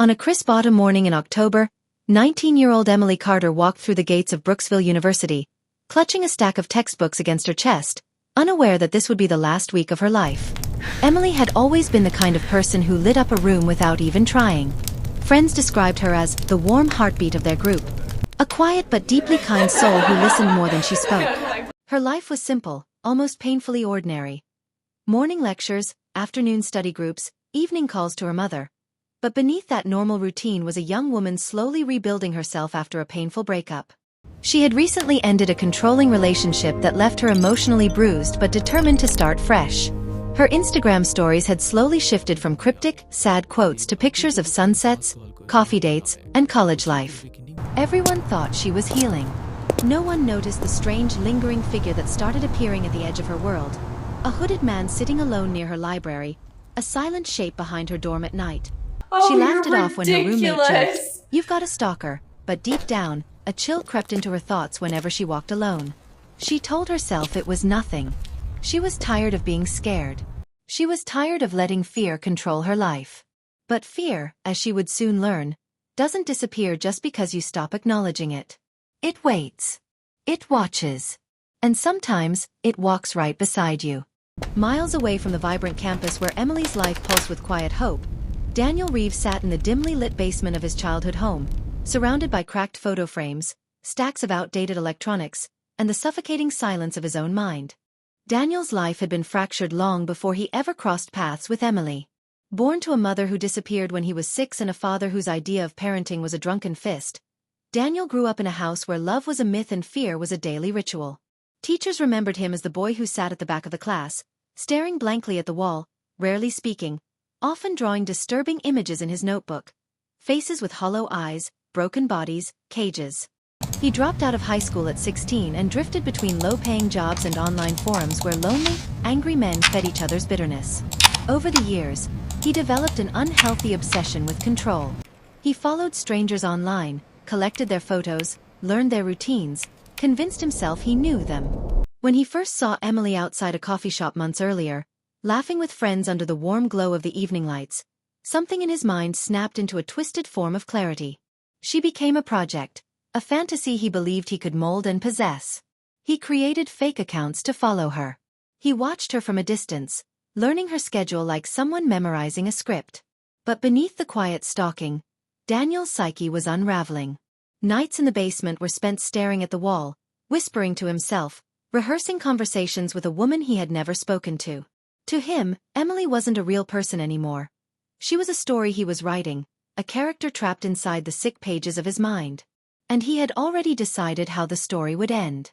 On a crisp autumn morning in October, 19-year-old Emily Carter walked through the gates of Brooksville University, clutching a stack of textbooks against her chest, unaware that this would be the last week of her life. Emily had always been the kind of person who lit up a room without even trying. Friends described her as the warm heartbeat of their group, a quiet but deeply kind soul who listened more than she spoke. Her life was simple, almost painfully ordinary. Morning lectures, afternoon study groups, evening calls to her mother. But beneath that normal routine was a young woman slowly rebuilding herself after a painful breakup. She had recently ended a controlling relationship that left her emotionally bruised but determined to start fresh. Her Instagram stories had slowly shifted from cryptic, sad quotes to pictures of sunsets, coffee dates, and college life. Everyone thought she was healing. No one noticed the strange, lingering figure that started appearing at the edge of her world. A hooded man sitting alone near her library, a silent shape behind her dorm at night. She laughed it off when her roommate joked, "You've got a stalker," but deep down, a chill crept into her thoughts whenever she walked alone. She told herself it was nothing. She was tired of being scared. She was tired of letting fear control her life. But fear, as she would soon learn, doesn't disappear just because you stop acknowledging it. It waits. It watches. And sometimes, it walks right beside you. Miles away from the vibrant campus where Emily's life pulsed with quiet hope, Daniel Reeves sat in the dimly lit basement of his childhood home, surrounded by cracked photo frames, stacks of outdated electronics, and the suffocating silence of his own mind. Daniel's life had been fractured long before he ever crossed paths with Emily. Born to a mother who disappeared when he was 6 and a father whose idea of parenting was a drunken fist, Daniel grew up in a house where love was a myth and fear was a daily ritual. Teachers remembered him as the boy who sat at the back of the class, staring blankly at the wall, rarely speaking, often drawing disturbing images in his notebook. Faces with hollow eyes, broken bodies, cages. He dropped out of high school at 16 and drifted between low-paying jobs and online forums where lonely, angry men fed each other's bitterness. Over the years, he developed an unhealthy obsession with control. He followed strangers online, collected their photos, learned their routines, convinced himself he knew them. When he first saw Emily outside a coffee shop months earlier, laughing with friends under the warm glow of the evening lights, something in his mind snapped into a twisted form of clarity. She became a project, a fantasy he believed he could mold and possess. He created fake accounts to follow her. He watched her from a distance, learning her schedule like someone memorizing a script. But beneath the quiet stalking, Daniel's psyche was unraveling. Nights in the basement were spent staring at the wall, whispering to himself, rehearsing conversations with a woman he had never spoken to. To him, Emily wasn't a real person anymore. She was a story he was writing, a character trapped inside the sick pages of his mind. And he had already decided how the story would end.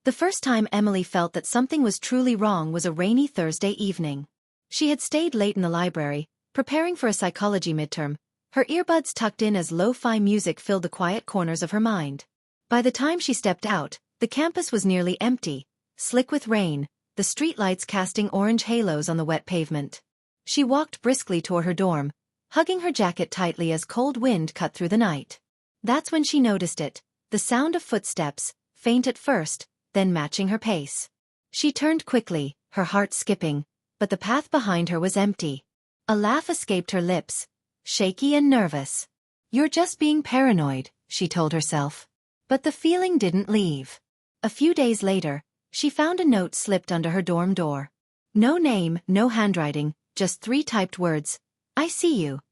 The first time Emily felt that something was truly wrong was a rainy Thursday evening. She had stayed late in the library, preparing for a psychology midterm, her earbuds tucked in as lo-fi music filled the quiet corners of her mind. By the time she stepped out, the campus was nearly empty, slick with rain, the streetlights casting orange halos on the wet pavement. She walked briskly toward her dorm, hugging her jacket tightly as cold wind cut through the night. That's when she noticed it, the sound of footsteps, faint at first, then matching her pace. She turned quickly, her heart skipping, but the path behind her was empty. A laugh escaped her lips, shaky and nervous. "You're just being paranoid," she told herself. But the feeling didn't leave. A few days later, she found a note slipped under her dorm door. No name, no handwriting, just 3 typed words, "I see you."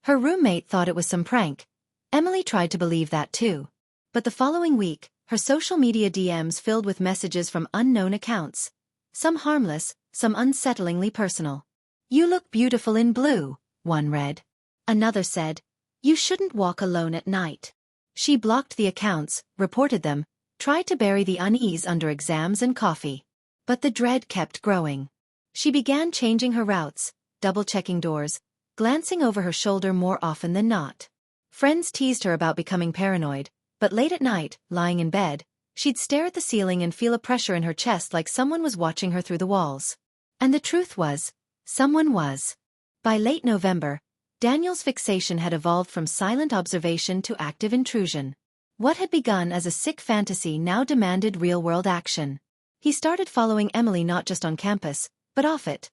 Her roommate thought it was some prank. Emily tried to believe that too. But the following week, her social media DMs filled with messages from unknown accounts. Some harmless, some unsettlingly personal. "You look beautiful in blue," one read. Another said, "You shouldn't walk alone at night." She blocked the accounts, reported them, tried to bury the unease under exams and coffee. But the dread kept growing. She began changing her routes, double-checking doors, glancing over her shoulder more often than not. Friends teased her about becoming paranoid, but late at night, lying in bed, she'd stare at the ceiling and feel a pressure in her chest like someone was watching her through the walls. And the truth was, someone was. By late November, Daniel's fixation had evolved from silent observation to active intrusion. What had begun as a sick fantasy now demanded real-world action. He started following Emily not just on campus, but off it.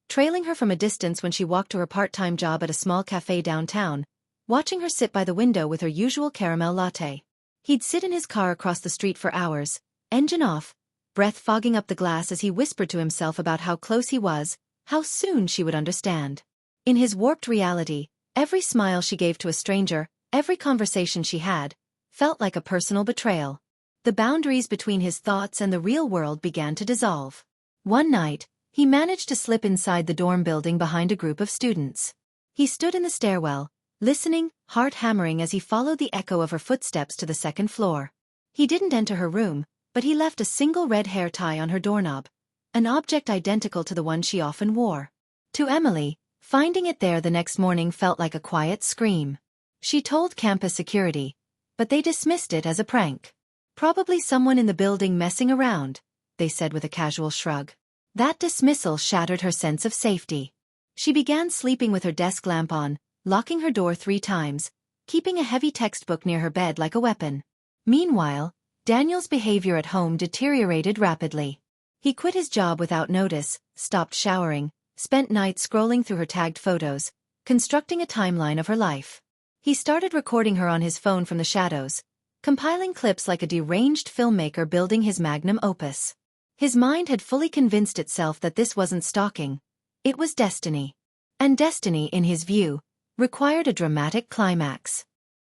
Trailing her from a distance when she walked to her part-time job at a small cafe downtown, watching her sit by the window with her usual caramel latte. He'd sit in his car across the street for hours, engine off, breath fogging up the glass as he whispered to himself about how close he was, how soon she would understand. In his warped reality, every smile she gave to a stranger, every conversation she had, felt like a personal betrayal. The boundaries between his thoughts and the real world began to dissolve. One night, he managed to slip inside the dorm building behind a group of students. He stood in the stairwell, listening, heart hammering as he followed the echo of her footsteps to the second floor. He didn't enter her room, but he left a single red hair tie on her doorknob, an object identical to the one she often wore. To Emily, finding it there the next morning felt like a quiet scream. She told campus security, but they dismissed it as a prank. Probably someone in the building messing around, they said with a casual shrug. That dismissal shattered her sense of safety. She began sleeping with her desk lamp on, locking her door 3 times, keeping a heavy textbook near her bed like a weapon. Meanwhile, Daniel's behavior at home deteriorated rapidly. He quit his job without notice, stopped showering, spent nights scrolling through her tagged photos, constructing a timeline of her life. He started recording her on his phone from the shadows, compiling clips like a deranged filmmaker building his magnum opus. His mind had fully convinced itself that this wasn't stalking. It was destiny. And destiny, in his view, required a dramatic climax.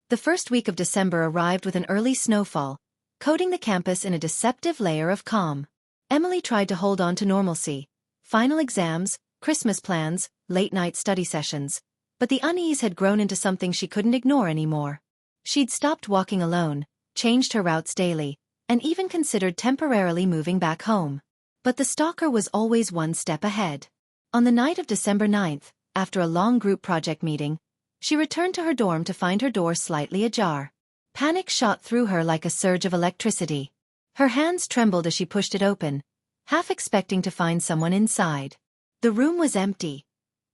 The first week of December arrived with an early snowfall, coating the campus in a deceptive layer of calm. Emily tried to hold on to normalcy. Final exams, Christmas plans, late-night study sessions. But the unease had grown into something she couldn't ignore anymore. She'd stopped walking alone, changed her routes daily, and even considered temporarily moving back home. But the stalker was always one step ahead. On the night of December 9th, after a long group project meeting, she returned to her dorm to find her door slightly ajar. Panic shot through her like a surge of electricity. Her hands trembled as she pushed it open, half expecting to find someone inside. The room was empty.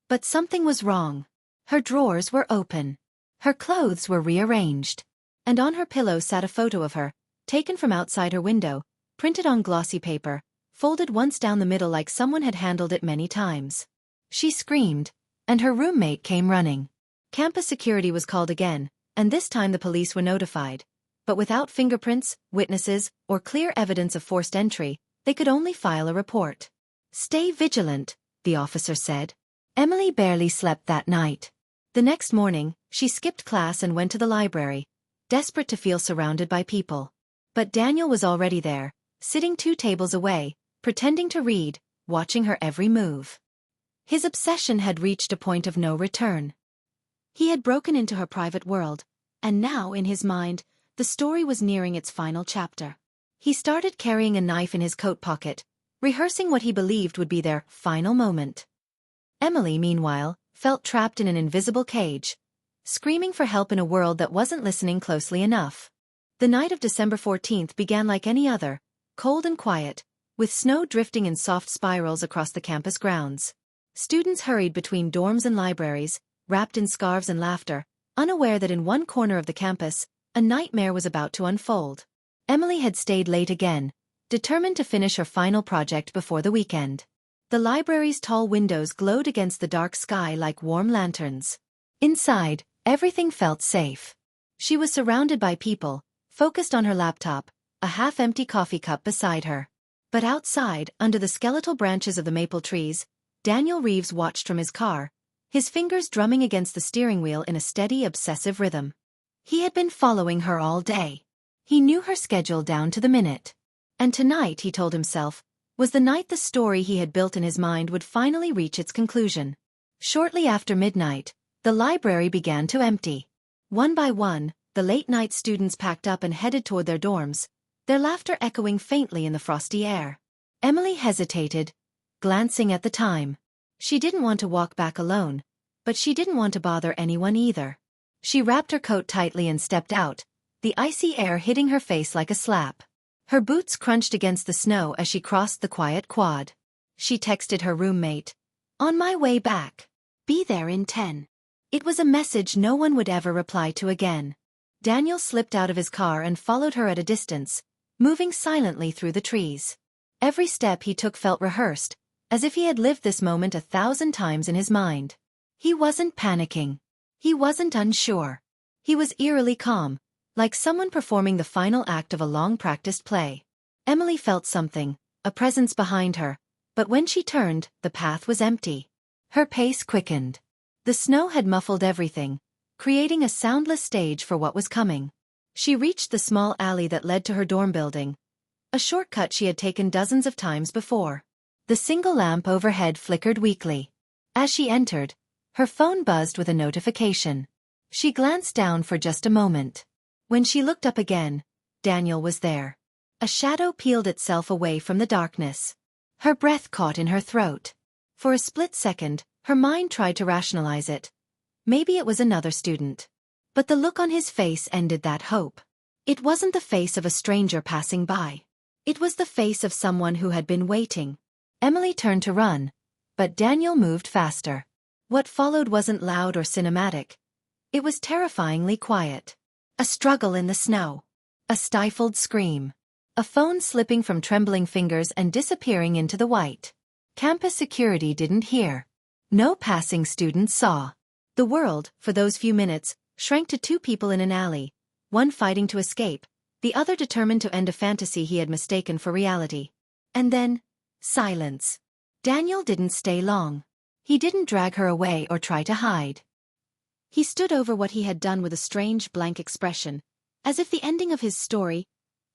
But something was wrong. Her drawers were open. Her clothes were rearranged. And on her pillow sat a photo of her, taken from outside her window, printed on glossy paper, folded once down the middle like someone had handled it many times. She screamed, and her roommate came running. Campus security was called again, and this time the police were notified. But without fingerprints, witnesses, or clear evidence of forced entry, they could only file a report. "Stay vigilant," the officer said. Emily barely slept that night. The next morning, she skipped class and went to the library, desperate to feel surrounded by people. But Daniel was already there, sitting 2 tables away, pretending to read, watching her every move. His obsession had reached a point of no return. He had broken into her private world, and now, in his mind, the story was nearing its final chapter. He started carrying a knife in his coat pocket, rehearsing what he believed would be their final moment. Emily, meanwhile, felt trapped in an invisible cage, screaming for help in a world that wasn't listening closely enough. The night of December 14th began like any other, cold and quiet, with snow drifting in soft spirals across the campus grounds. Students hurried between dorms and libraries, wrapped in scarves and laughter, unaware that in one corner of the campus, a nightmare was about to unfold. Emily had stayed late again, determined to finish her final project before the weekend. The library's tall windows glowed against the dark sky like warm lanterns. Inside, everything felt safe. She was surrounded by people, focused on her laptop, a half-empty coffee cup beside her. But outside, under the skeletal branches of the maple trees, Daniel Reeves watched from his car, his fingers drumming against the steering wheel in a steady, obsessive rhythm. He had been following her all day. He knew her schedule down to the minute. And tonight, he told himself, was the night the story he had built in his mind would finally reach its conclusion. Shortly after midnight, the library began to empty. One by one, the late-night students packed up and headed toward their dorms, their laughter echoing faintly in the frosty air. Emily hesitated, glancing at the time. She didn't want to walk back alone, but she didn't want to bother anyone either. She wrapped her coat tightly and stepped out, the icy air hitting her face like a slap. Her boots crunched against the snow as she crossed the quiet quad. She texted her roommate, "On my way back. Be there in 10. It was a message no one would ever reply to again. Daniel slipped out of his car and followed her at a distance, moving silently through the trees. Every step he took felt rehearsed, as if he had lived this moment 1,000 times in his mind. He wasn't panicking. He wasn't unsure. He was eerily calm, like someone performing the final act of a long-practiced play. Emily felt something, a presence behind her, but when she turned, the path was empty. Her pace quickened. The snow had muffled everything, creating a soundless stage for what was coming. She reached the small alley that led to her dorm building, a shortcut she had taken dozens of times before. The single lamp overhead flickered weakly. As she entered, her phone buzzed with a notification. She glanced down for just a moment. When she looked up again, Daniel was there. A shadow peeled itself away from the darkness. Her breath caught in her throat. For a split second, her mind tried to rationalize it. Maybe it was another student. But the look on his face ended that hope. It wasn't the face of a stranger passing by. It was the face of someone who had been waiting. Emily turned to run, but Daniel moved faster. What followed wasn't loud or cinematic. It was terrifyingly quiet. A struggle in the snow. A stifled scream. A phone slipping from trembling fingers and disappearing into the white. Campus security didn't hear. No passing students saw. The world, for those few minutes, shrank to two people in an alley, one fighting to escape, the other determined to end a fantasy he had mistaken for reality. And then, silence. Daniel didn't stay long. He didn't drag her away or try to hide. He stood over what he had done with a strange, blank expression, as if the ending of his story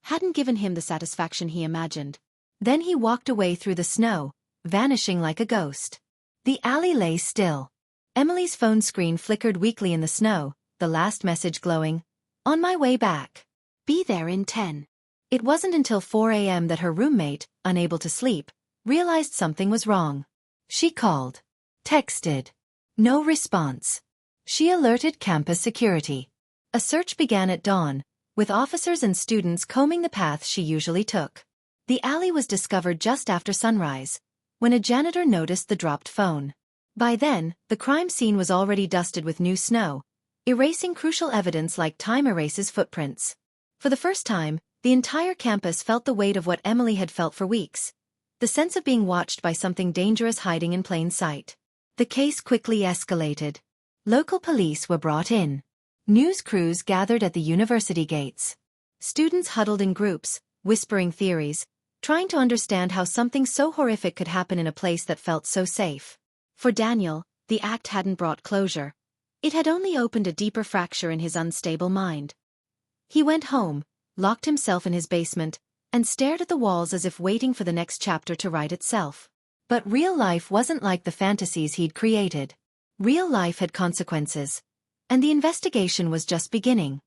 hadn't given him the satisfaction he imagined. Then he walked away through the snow, vanishing like a ghost. The alley lay still. Emily's phone screen flickered weakly in the snow, the last message glowing, "On my way back. Be there in 10. It wasn't until 4 a.m. that her roommate, unable to sleep, realized something was wrong. She called. Texted. No response. She alerted campus security. A search began at dawn, with officers and students combing the path she usually took. The alley was discovered just after sunrise, when a janitor noticed the dropped phone. By then, the crime scene was already dusted with new snow, erasing crucial evidence like time erases footprints. For the first time, the entire campus felt the weight of what Emily had felt for weeks, the sense of being watched by something dangerous hiding in plain sight. The case quickly escalated. Local police were brought in. News crews gathered at the university gates. Students huddled in groups, whispering theories, trying to understand how something so horrific could happen in a place that felt so safe. For Daniel, the act hadn't brought closure. It had only opened a deeper fracture in his unstable mind. He went home, locked himself in his basement, and stared at the walls as if waiting for the next chapter to write itself. But real life wasn't like the fantasies he'd created. Real life had consequences. And the investigation was just beginning.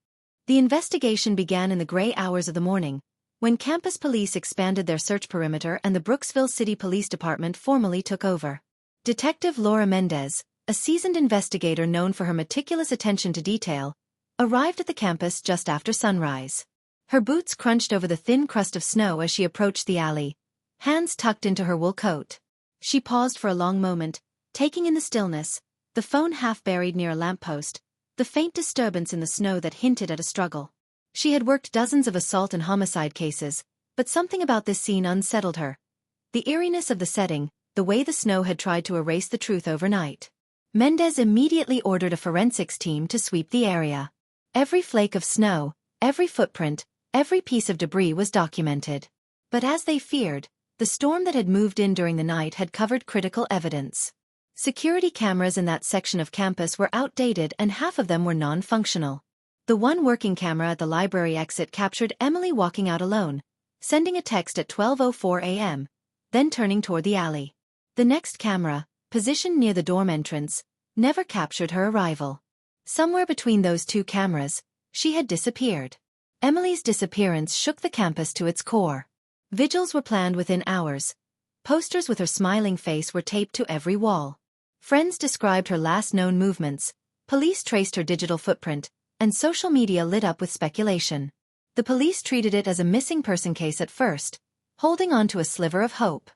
The investigation began in the gray hours of the morning, when campus police expanded their search perimeter and the Brooksville City Police Department formally took over. Detective Laura Mendez, a seasoned investigator known for her meticulous attention to detail, arrived at the campus just after sunrise. Her boots crunched over the thin crust of snow as she approached the alley, hands tucked into her wool coat. She paused for a long moment, taking in the stillness, the phone half buried near a lamppost, the faint disturbance in the snow that hinted at a struggle. She had worked dozens of assault and homicide cases, but something about this scene unsettled her. The eeriness of the setting, the way the snow had tried to erase the truth overnight. Mendez immediately ordered a forensics team to sweep the area. Every flake of snow, every footprint, every piece of debris was documented. But as they feared, the storm that had moved in during the night had covered critical evidence. Security cameras in that section of campus were outdated and half of them were non-functional. The one working camera at the library exit captured Emily walking out alone, sending a text at 12:04 a.m., then turning toward the alley. The next camera, positioned near the dorm entrance, never captured her arrival. Somewhere between those two cameras, she had disappeared. Emily's disappearance shook the campus to its core. Vigils were planned within hours. Posters with her smiling face were taped to every wall. Friends described her last known movements, police traced her digital footprint, and social media lit up with speculation. The police treated it as a missing person case at first, holding on to a sliver of hope.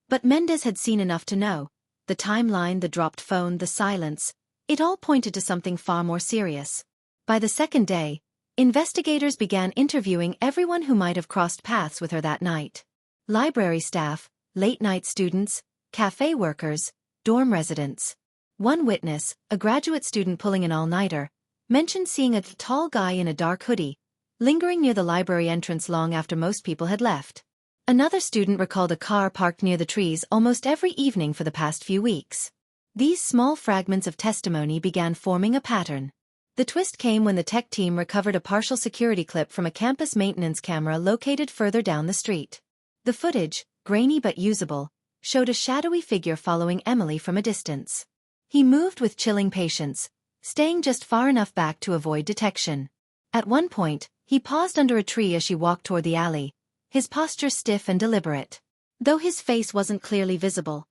But Mendez had seen enough to know. The timeline, the dropped phone, the silence, it all pointed to something far more serious. By the second day, investigators began interviewing everyone who might have crossed paths with her that night. Library staff, late-night students, cafe workers, dorm residents. One witness, a graduate student pulling an all-nighter, mentioned seeing a tall guy in a dark hoodie, lingering near the library entrance long after most people had left. Another student recalled a car parked near the trees almost every evening for the past few weeks. These small fragments of testimony began forming a pattern. The twist came when the tech team recovered a partial security clip from a campus maintenance camera located further down the street. The footage, grainy but usable, showed a shadowy figure following Emily from a distance. He moved with chilling patience, staying just far enough back to avoid detection. At one point, he paused under a tree as she walked toward the alley, his posture stiff and deliberate. Though his face wasn't clearly visible,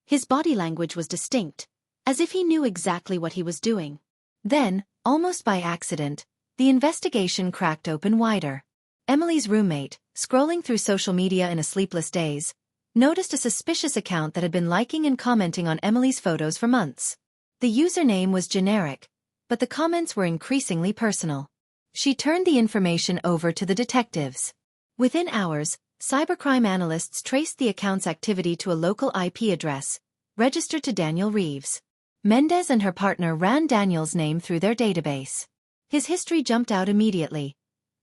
his body language was distinct, as if he knew exactly what he was doing. Then, almost by accident, the investigation cracked open wider. Emily's roommate, scrolling through social media in a sleepless daze, noticed a suspicious account that had been liking and commenting on Emily's photos for months. The username was generic, but the comments were increasingly personal. She turned the information over to the detectives. Within hours, cybercrime analysts traced the account's activity to a local IP address, registered to Daniel Reeves. Mendez and her partner ran Daniel's name through their database. His history jumped out immediately.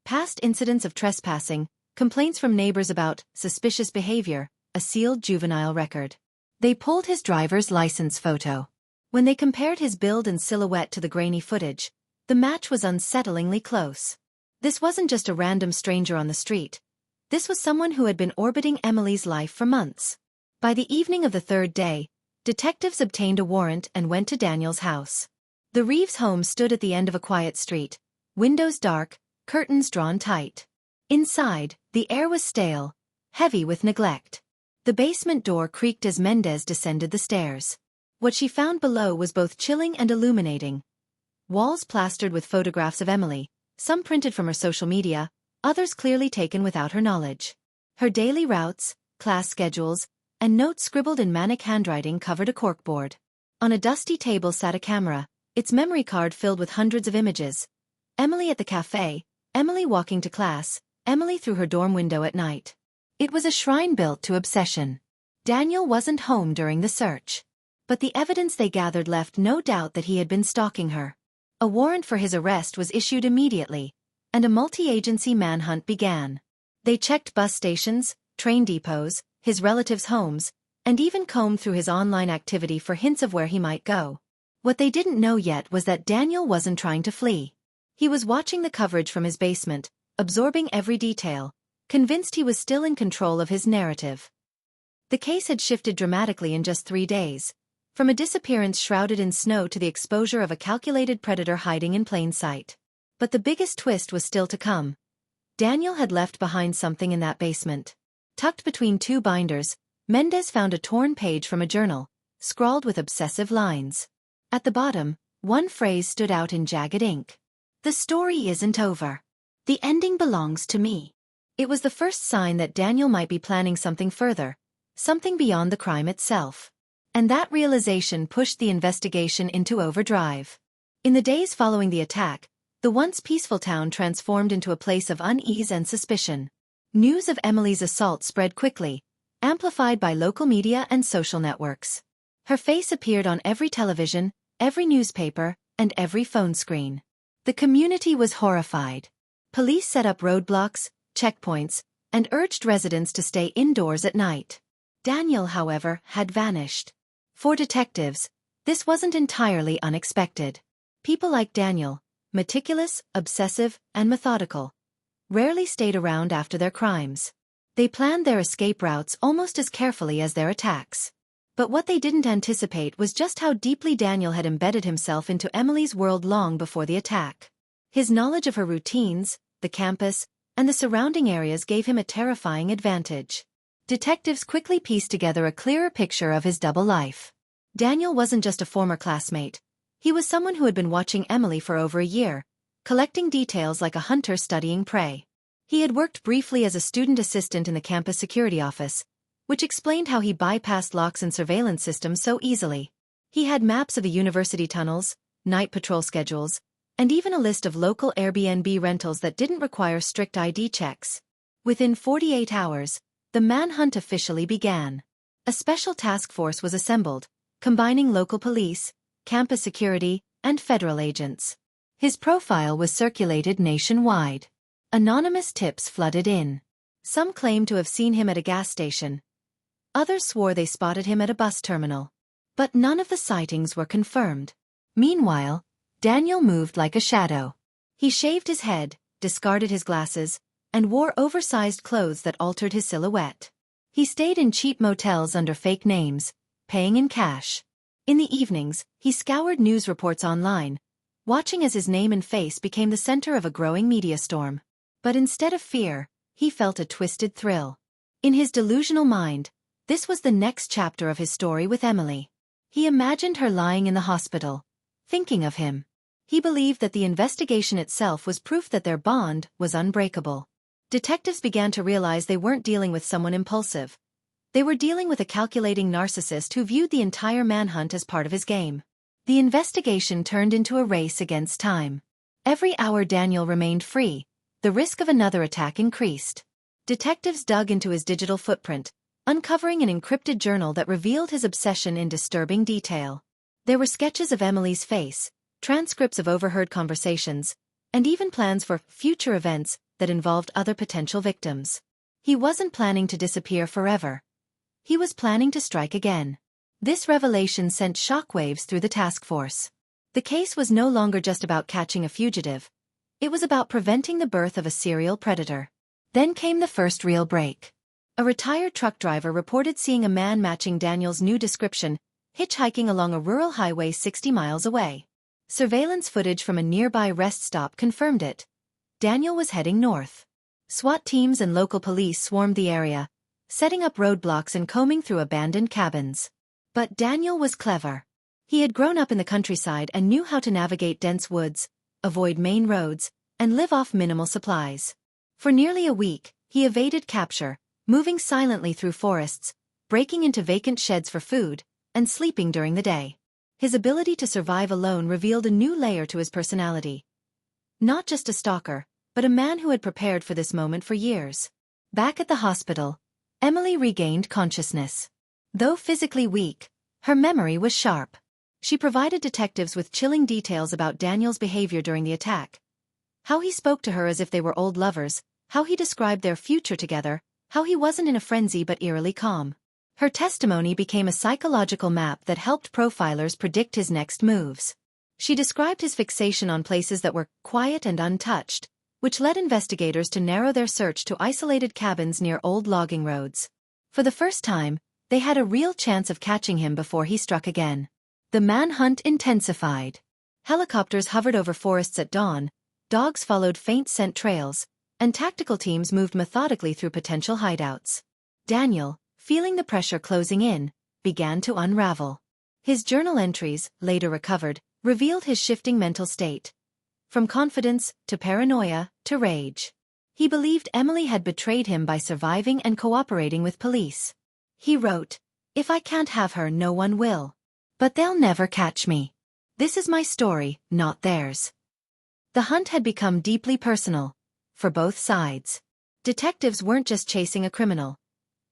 Past incidents of trespassing, complaints from neighbors about suspicious behavior, a sealed juvenile record. They pulled his driver's license photo. When they compared his build and silhouette to the grainy footage, the match was unsettlingly close. This wasn't just a random stranger on the street. This was someone who had been orbiting Emily's life for months. By the evening of the third day, detectives obtained a warrant and went to Daniel's house. The Reeves home stood at the end of a quiet street, windows dark, curtains drawn tight. Inside, the air was stale, heavy with neglect. The basement door creaked as Mendez descended the stairs. What she found below was both chilling and illuminating. Walls plastered with photographs of Emily, some printed from her social media, others clearly taken without her knowledge. Her daily routes, class schedules, and notes scribbled in manic handwriting covered a corkboard. On a dusty table sat a camera, its memory card filled with hundreds of images. Emily at the cafe, Emily walking to class, Emily through her dorm window at night. It was a shrine built to obsession. Daniel wasn't home during the search. But the evidence they gathered left no doubt that he had been stalking her. A warrant for his arrest was issued immediately, and a multi-agency manhunt began. They checked bus stations, train depots, his relatives' homes, and even combed through his online activity for hints of where he might go. What they didn't know yet was that Daniel wasn't trying to flee. He was watching the coverage from his basement, absorbing every detail, convinced he was still in control of his narrative. The case had shifted dramatically in just 3 days, from a disappearance shrouded in snow to the exposure of a calculated predator hiding in plain sight. But the biggest twist was still to come. Daniel had left behind something in that basement. Tucked between 2 binders, Mendez found a torn page from a journal, scrawled with obsessive lines. At the bottom, one phrase stood out in jagged ink. "The story isn't over. The ending belongs to me." It was the first sign that Daniel might be planning something further, something beyond the crime itself. And that realization pushed the investigation into overdrive. In the days following the attack, the once peaceful town transformed into a place of unease and suspicion. News of Emily's assault spread quickly, amplified by local media and social networks. Her face appeared on every television, every newspaper, and every phone screen. The community was horrified. Police set up roadblocks, checkpoints, and urged residents to stay indoors at night. Daniel, however, had vanished. For detectives, this wasn't entirely unexpected. People like Daniel, meticulous, obsessive, and methodical, rarely stayed around after their crimes. They planned their escape routes almost as carefully as their attacks. But what they didn't anticipate was just how deeply Daniel had embedded himself into Emily's world long before the attack. His knowledge of her routines, the campus, and the surrounding areas gave him a terrifying advantage. Detectives quickly pieced together a clearer picture of his double life. Daniel wasn't just a former classmate. He was someone who had been watching Emily for over a year, collecting details like a hunter studying prey. He had worked briefly as a student assistant in the campus security office, which explained how he bypassed locks and surveillance systems so easily. He had maps of the university tunnels, night patrol schedules, and even a list of local Airbnb rentals that didn't require strict ID checks. Within 48 hours, the manhunt officially began. A special task force was assembled, combining local police, campus security, and federal agents. His profile was circulated nationwide. Anonymous tips flooded in. Some claimed to have seen him at a gas station. Others swore they spotted him at a bus terminal. But none of the sightings were confirmed. Meanwhile, Daniel moved like a shadow. He shaved his head, discarded his glasses, and wore oversized clothes that altered his silhouette. He stayed in cheap motels under fake names, paying in cash. In the evenings, he scoured news reports online, watching as his name and face became the center of a growing media storm. But instead of fear, he felt a twisted thrill. In his delusional mind, this was the next chapter of his story with Emily. He imagined her lying in the hospital, thinking of him. He believed that the investigation itself was proof that their bond was unbreakable. Detectives began to realize they weren't dealing with someone impulsive. They were dealing with a calculating narcissist who viewed the entire manhunt as part of his game. The investigation turned into a race against time. Every hour Daniel remained free, the risk of another attack increased. Detectives dug into his digital footprint, uncovering an encrypted journal that revealed his obsession in disturbing detail. There were sketches of Emily's face, transcripts of overheard conversations, and even plans for future events that involved other potential victims. He wasn't planning to disappear forever. He was planning to strike again. This revelation sent shockwaves through the task force. The case was no longer just about catching a fugitive. It was about preventing the birth of a serial predator. Then came the first real break. A retired truck driver reported seeing a man matching Daniel's new description, hitchhiking along a rural highway 60 miles away. Surveillance footage from a nearby rest stop confirmed it. Daniel was heading north. SWAT teams and local police swarmed the area, setting up roadblocks and combing through abandoned cabins. But Daniel was clever. He had grown up in the countryside and knew how to navigate dense woods, avoid main roads, and live off minimal supplies. For nearly a week, he evaded capture, moving silently through forests, breaking into vacant sheds for food, and sleeping during the day. His ability to survive alone revealed a new layer to his personality. Not just a stalker, but a man who had prepared for this moment for years. Back at the hospital, Emily regained consciousness. Though physically weak, her memory was sharp. She provided detectives with chilling details about Daniel's behavior during the attack. How he spoke to her as if they were old lovers, how he described their future together, how he wasn't in a frenzy but eerily calm. Her testimony became a psychological map that helped profilers predict his next moves. She described his fixation on places that were quiet and untouched, which led investigators to narrow their search to isolated cabins near old logging roads. For the first time, they had a real chance of catching him before he struck again. The manhunt intensified. Helicopters hovered over forests at dawn, dogs followed faint scent trails, and tactical teams moved methodically through potential hideouts. Daniel, feeling the pressure closing in, began to unravel. His journal entries, later recovered, revealed his shifting mental state. From confidence, to paranoia, to rage. He believed Emily had betrayed him by surviving and cooperating with police. He wrote, "If I can't have her, no one will. But they'll never catch me. This is my story, not theirs." The hunt had become deeply personal. For both sides. Detectives weren't just chasing a criminal.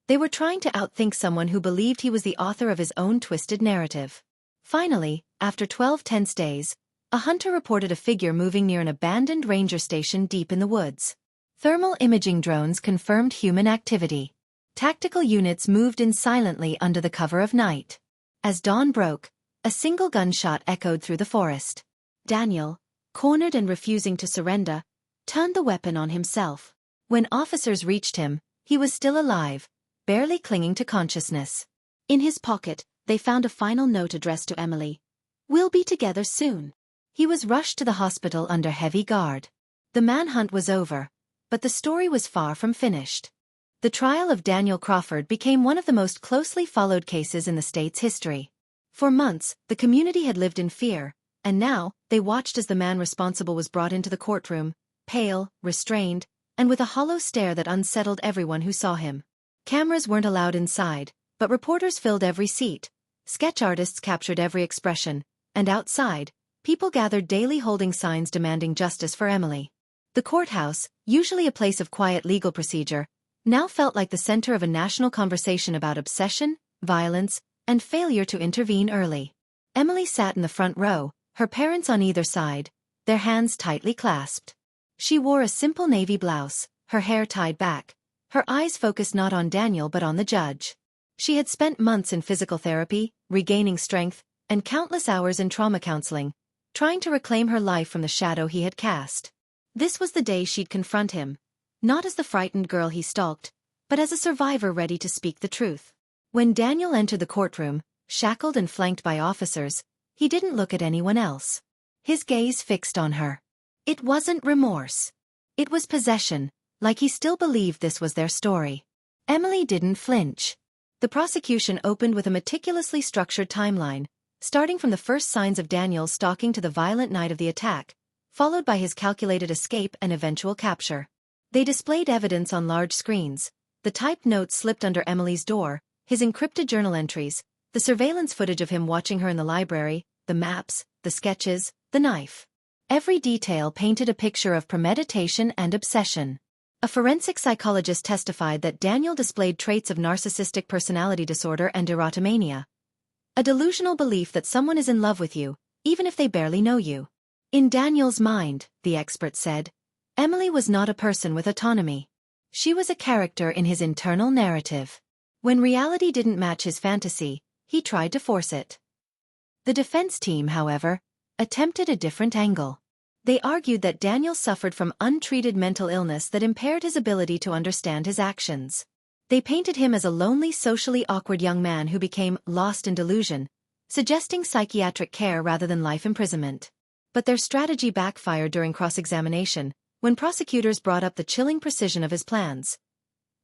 They were trying to outthink someone who believed he was the author of his own twisted narrative. Finally, after 12 tense days, a hunter reported a figure moving near an abandoned ranger station deep in the woods. Thermal imaging drones confirmed human activity. Tactical units moved in silently under the cover of night. As dawn broke, a single gunshot echoed through the forest. Daniel, cornered and refusing to surrender, turned the weapon on himself. When officers reached him, he was still alive, barely clinging to consciousness. In his pocket, they found a final note addressed to Emily. "We'll be together soon." He was rushed to the hospital under heavy guard. The manhunt was over, but the story was far from finished. The trial of Daniel Crawford became one of the most closely followed cases in the state's history. For months, the community had lived in fear, and now, they watched as the man responsible was brought into the courtroom, pale, restrained, and with a hollow stare that unsettled everyone who saw him. Cameras weren't allowed inside, but reporters filled every seat, sketch artists captured every expression, and outside, people gathered daily holding signs demanding justice for Emily. The courthouse, usually a place of quiet legal procedure, now felt like the center of a national conversation about obsession, violence, and failure to intervene early. Emily sat in the front row, her parents on either side, their hands tightly clasped. She wore a simple navy blouse, her hair tied back, her eyes focused not on Daniel but on the judge. She had spent months in physical therapy, regaining strength, and countless hours in trauma counseling, trying to reclaim her life from the shadow he had cast. This was the day she'd confront him, not as the frightened girl he stalked, but as a survivor ready to speak the truth. When Daniel entered the courtroom, shackled and flanked by officers, he didn't look at anyone else. His gaze fixed on her. It wasn't remorse. It was possession, like he still believed this was their story. Emily didn't flinch. The prosecution opened with a meticulously structured timeline, starting from the first signs of Daniel's stalking to the violent night of the attack, followed by his calculated escape and eventual capture. They displayed evidence on large screens, the typed notes slipped under Emily's door, his encrypted journal entries, the surveillance footage of him watching her in the library, the maps, the sketches, the knife. Every detail painted a picture of premeditation and obsession. A forensic psychologist testified that Daniel displayed traits of narcissistic personality disorder and erotomania, a delusional belief that someone is in love with you, even if they barely know you. In Daniel's mind, the expert said, Emily was not a person with autonomy. She was a character in his internal narrative. When reality didn't match his fantasy, he tried to force it. The defense team, however, attempted a different angle. They argued that Daniel suffered from untreated mental illness that impaired his ability to understand his actions. They painted him as a lonely, socially awkward young man who became lost in delusion, suggesting psychiatric care rather than life imprisonment. But their strategy backfired during cross-examination, when prosecutors brought up the chilling precision of his plans.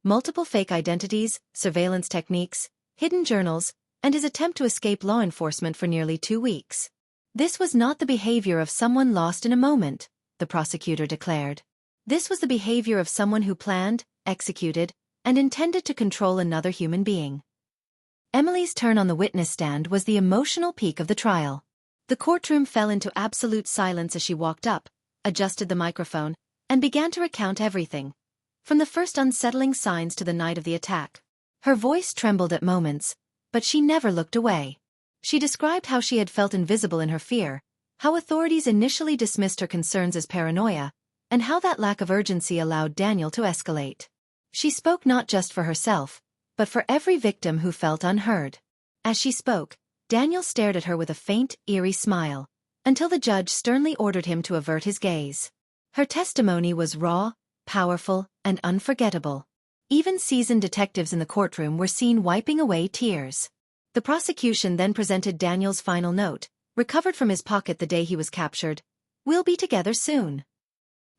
Multiple fake identities, surveillance techniques, hidden journals, and his attempt to escape law enforcement for nearly 2 weeks. This was not the behavior of someone lost in a moment, the prosecutor declared. This was the behavior of someone who planned, executed, and intended to control another human being. Emily's turn on the witness stand was the emotional peak of the trial. The courtroom fell into absolute silence as she walked up, adjusted the microphone, and began to recount everything, from the first unsettling signs to the night of the attack. Her voice trembled at moments, but she never looked away. She described how she had felt invisible in her fear, how authorities initially dismissed her concerns as paranoia, and how that lack of urgency allowed Daniel to escalate. She spoke not just for herself, but for every victim who felt unheard. As she spoke, Daniel stared at her with a faint, eerie smile, until the judge sternly ordered him to avert his gaze. Her testimony was raw, powerful, and unforgettable. Even seasoned detectives in the courtroom were seen wiping away tears. The prosecution then presented Daniel's final note, recovered from his pocket the day he was captured. "We'll be together soon."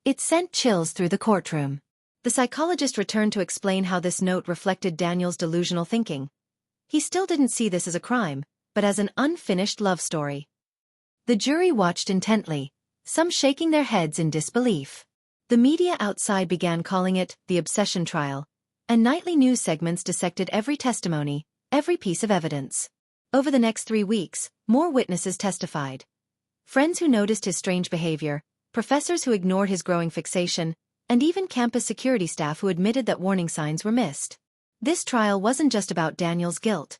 It sent chills through the courtroom. The psychologist returned to explain how this note reflected Daniel's delusional thinking. He still didn't see this as a crime, but as an unfinished love story. The jury watched intently, some shaking their heads in disbelief. The media outside began calling it the obsession trial, and nightly news segments dissected every testimony, every piece of evidence. Over the next 3 weeks, more witnesses testified. Friends who noticed his strange behavior, professors who ignored his growing fixation, and even campus security staff who admitted that warning signs were missed. This trial wasn't just about Daniel's guilt.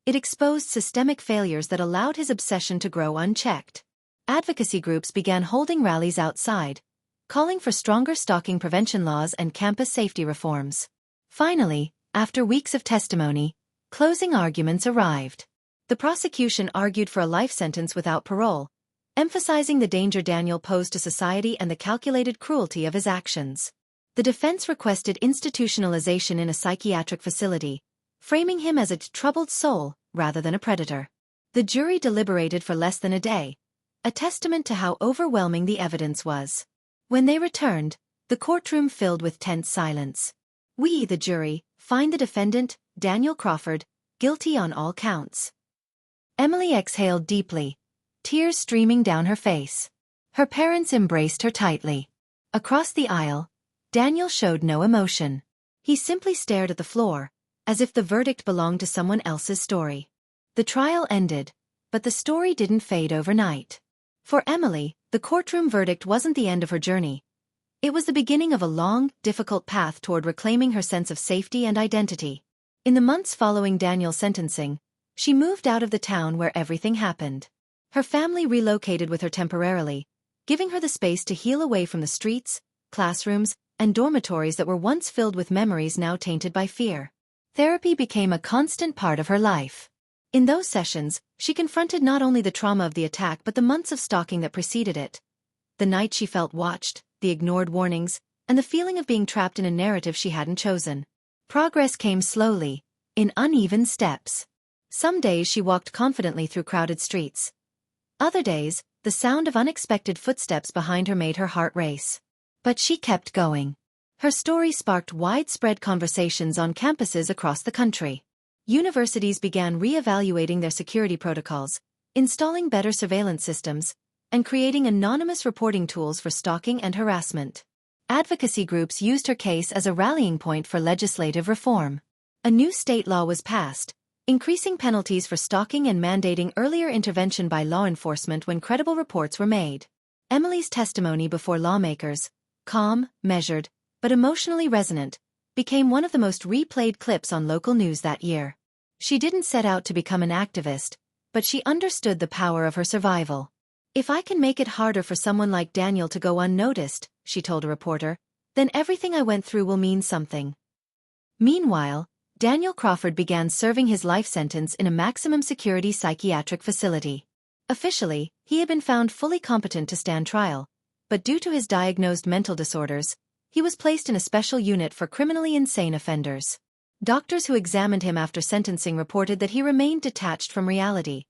It exposed systemic failures that allowed his obsession to grow unchecked. Advocacy groups began holding rallies outside, calling for stronger stalking prevention laws and campus safety reforms. Finally, after weeks of testimony, closing arguments arrived. The prosecution argued for a life sentence without parole, emphasizing the danger Daniel posed to society and the calculated cruelty of his actions. The defense requested institutionalization in a psychiatric facility, framing him as a troubled soul rather than a predator. The jury deliberated for less than a day, a testament to how overwhelming the evidence was. When they returned, the courtroom filled with tense silence. "We, the jury, find the defendant, Daniel Crawford, guilty on all counts." Emily exhaled deeply, tears streaming down her face. Her parents embraced her tightly. Across the aisle, Daniel showed no emotion. He simply stared at the floor, as if the verdict belonged to someone else's story. The trial ended, but the story didn't fade overnight. For Emily, the courtroom verdict wasn't the end of her journey. It was the beginning of a long, difficult path toward reclaiming her sense of safety and identity. In the months following Daniel's sentencing, she moved out of the town where everything happened. Her family relocated with her temporarily, giving her the space to heal away from the streets, classrooms, and dormitories that were once filled with memories now tainted by fear. Therapy became a constant part of her life. In those sessions, she confronted not only the trauma of the attack but the months of stalking that preceded it. The night she felt watched, the ignored warnings, and the feeling of being trapped in a narrative she hadn't chosen. Progress came slowly, in uneven steps. Some days she walked confidently through crowded streets. Other days, the sound of unexpected footsteps behind her made her heart race. But she kept going. Her story sparked widespread conversations on campuses across the country. Universities began re-evaluating their security protocols, installing better surveillance systems, and creating anonymous reporting tools for stalking and harassment. Advocacy groups used her case as a rallying point for legislative reform. A new state law was passed, increasing penalties for stalking and mandating earlier intervention by law enforcement when credible reports were made. Emily's testimony before lawmakers, calm, measured, but emotionally resonant, became one of the most replayed clips on local news that year. She didn't set out to become an activist, but she understood the power of her survival. "If I can make it harder for someone like Daniel to go unnoticed," she told a reporter, "then everything I went through will mean something." Meanwhile, Daniel Crawford began serving his life sentence in a maximum security psychiatric facility. Officially, he had been found fully competent to stand trial, but due to his diagnosed mental disorders, he was placed in a special unit for criminally insane offenders. Doctors who examined him after sentencing reported that he remained detached from reality,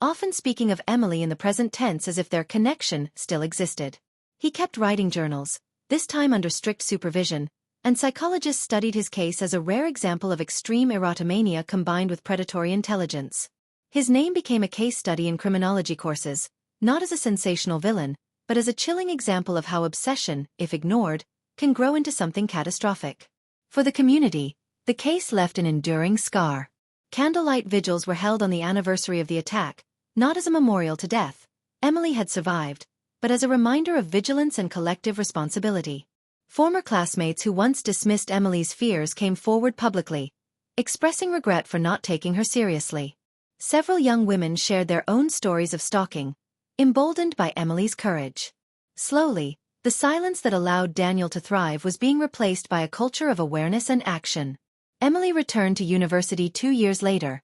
often speaking of Emily in the present tense as if their connection still existed. He kept writing journals, this time under strict supervision, and psychologists studied his case as a rare example of extreme erotomania combined with predatory intelligence. His name became a case study in criminology courses, not as a sensational villain, but as a chilling example of how obsession, if ignored, can grow into something catastrophic. For the community, the case left an enduring scar. Candlelight vigils were held on the anniversary of the attack, not as a memorial to death. Emily had survived, but as a reminder of vigilance and collective responsibility. Former classmates who once dismissed Emily's fears came forward publicly, expressing regret for not taking her seriously. Several young women shared their own stories of stalking, emboldened by Emily's courage. Slowly, the silence that allowed Daniel to thrive was being replaced by a culture of awareness and action. Emily returned to university 2 years later,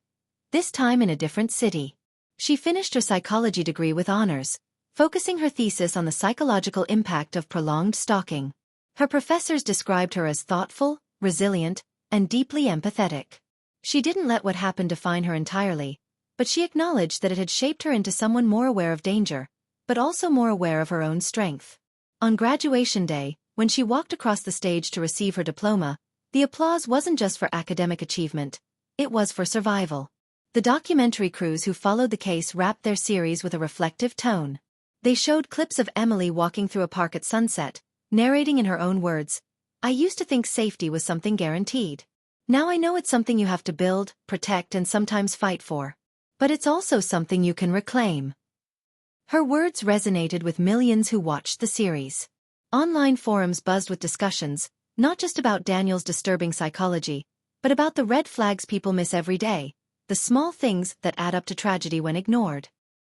this time in a different city. She finished her psychology degree with honors, focusing her thesis on the psychological impact of prolonged stalking. Her professors described her as thoughtful, resilient, and deeply empathetic. She didn't let what happened define her entirely, but she acknowledged that it had shaped her into someone more aware of danger, but also more aware of her own strength. On graduation day, when she walked across the stage to receive her diploma, the applause wasn't just for academic achievement, it was for survival. The documentary crews who followed the case wrapped their series with a reflective tone. They showed clips of Emily walking through a park at sunset, narrating in her own words, "I used to think safety was something guaranteed. Now I know it's something you have to build, protect, and sometimes fight for. But it's also something you can reclaim." Her words resonated with millions who watched the series. Online forums buzzed with discussions, not just about Daniel's disturbing psychology, but about the red flags people miss every day, the small things that add up to tragedy when ignored.